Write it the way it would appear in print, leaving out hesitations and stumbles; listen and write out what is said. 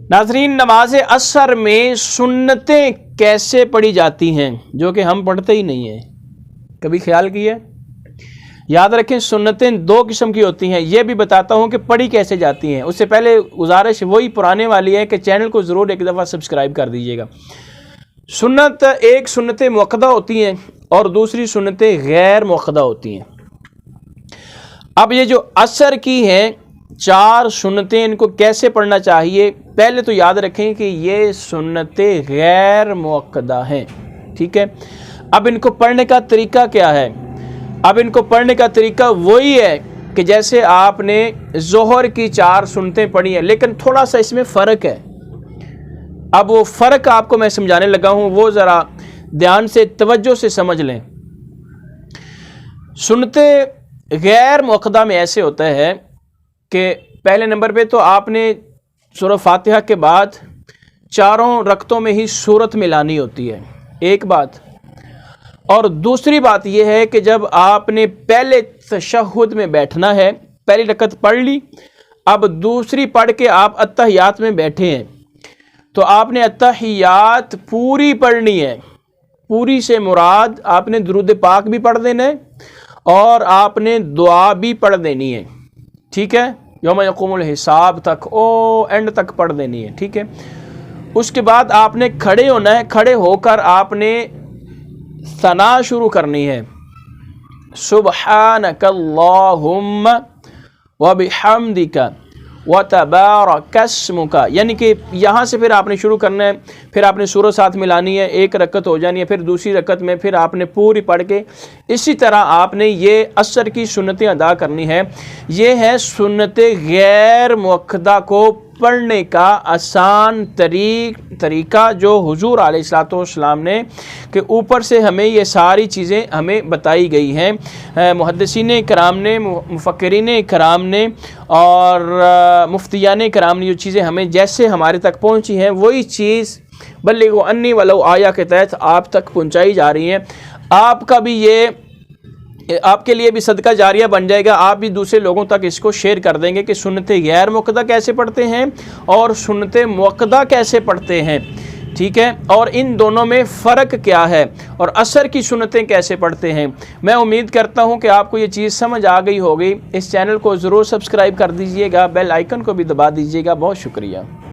नाज़रीन, नमाज असर में सुन्नतें कैसे पढ़ी जाती हैं जो कि हम पढ़ते ही नहीं हैं? कभी ख्याल किया? याद रखें, सुन्नतें दो किस्म की होती हैं। ये भी बताता हूँ कि पढ़ी कैसे जाती हैं। उससे पहले गुजारिश वही पुराने वाली है कि चैनल को ज़रूर एक दफ़ा सब्सक्राइब कर दीजिएगा। सुन्नत, एक सुन्नतें मुअक्कदा होती हैं और दूसरी सुन्नतें गैर मुअक्कदा होती हैं। अब ये जो असर की हैं 4 सुन्नतें, इनको कैसे पढ़ना चाहिए? पहले तो याद रखें कि ये सुन्नतें गैर मुअक्कदा हैं, ठीक है। अब इनको पढ़ने का तरीका क्या है? अब इनको पढ़ने का तरीका वही है कि जैसे आपने ज़ोहर की 4 सुन्नतें पढ़ी हैं, लेकिन थोड़ा सा इसमें फ़र्क है। अब वो फ़र्क आपको मैं समझाने लगा हूँ, वो ज़रा ध्यान से तवज्जो से समझ लें। सुन्नतें गैर मुअक्कदा में ऐसे होता है कि पहले नंबर पे तो आपने सूरह फातिहा के बाद 4 रकतों में ही सूरत मिलानी होती है, एक बात। और दूसरी बात यह है कि जब आपने पहले तशहुद में बैठना है, पहली रकत पढ़ ली, अब दूसरी पढ़ के आप अत्तहियात में बैठे हैं, तो आपने अत्तहियात पूरी पढ़नी है। पूरी से मुराद आपने दुरूद पाक भी पढ़ देना है और आपने दुआ भी पढ़ देनी है, ठीक है। यौम यक़ूमुल हिसाब तक, एंड तक पढ़ देनी है, ठीक है। उसके बाद आपने खड़े होना है, खड़े होकर आपने सना शुरू करनी है, सुब्हानकल्लाहुम्मा व बिहम्दिका व तबारकस्मुका, यानी कि यहाँ से फिर आपने शुरू करना है, फिर आपने सूरत साथ मिलानी है, एक रकत हो जानी है, फिर दूसरी रकत में फिर आपने पूरी पढ़ के इसी तरह आपने ये असर की सुन्नतें अदा करनी है। ये है सुन्नतें गैर मुअक्कदा को पढ़ने का आसान तरीका जो हुजूर अलैहिस्सलाम ने कि ऊपर से हमें ये सारी चीज़ें हमें बताई गई हैं। मुहद्दिसीन कराम ने, मुफक्किरीन कराम ने और मुफ्तियान कराम ने जो चीज़ें हमें जैसे हमारे तक पहुँची हैं, वही चीज़ बल्लिगु अन्नी वलौ आया के तहत आप तक पहुँचाई जा रही हैं। आपका भी ये, आपके लिए भी सदका जारिया बन जाएगा। आप भी दूसरे लोगों तक इसको शेयर कर देंगे कि सुन्नतें गैर मुअक्कदा कैसे पढ़ते हैं और सुन्नतें मुअक्कदा कैसे पढ़ते हैं, ठीक है, और इन दोनों में फ़र्क क्या है और असर की सुन्नतें कैसे पढ़ते हैं। मैं उम्मीद करता हूं कि आपको ये चीज़ समझ आ गई होगी। इस चैनल को ज़रूर सब्सक्राइब कर दीजिएगा, बेल आइकन को भी दबा दीजिएगा। बहुत शुक्रिया।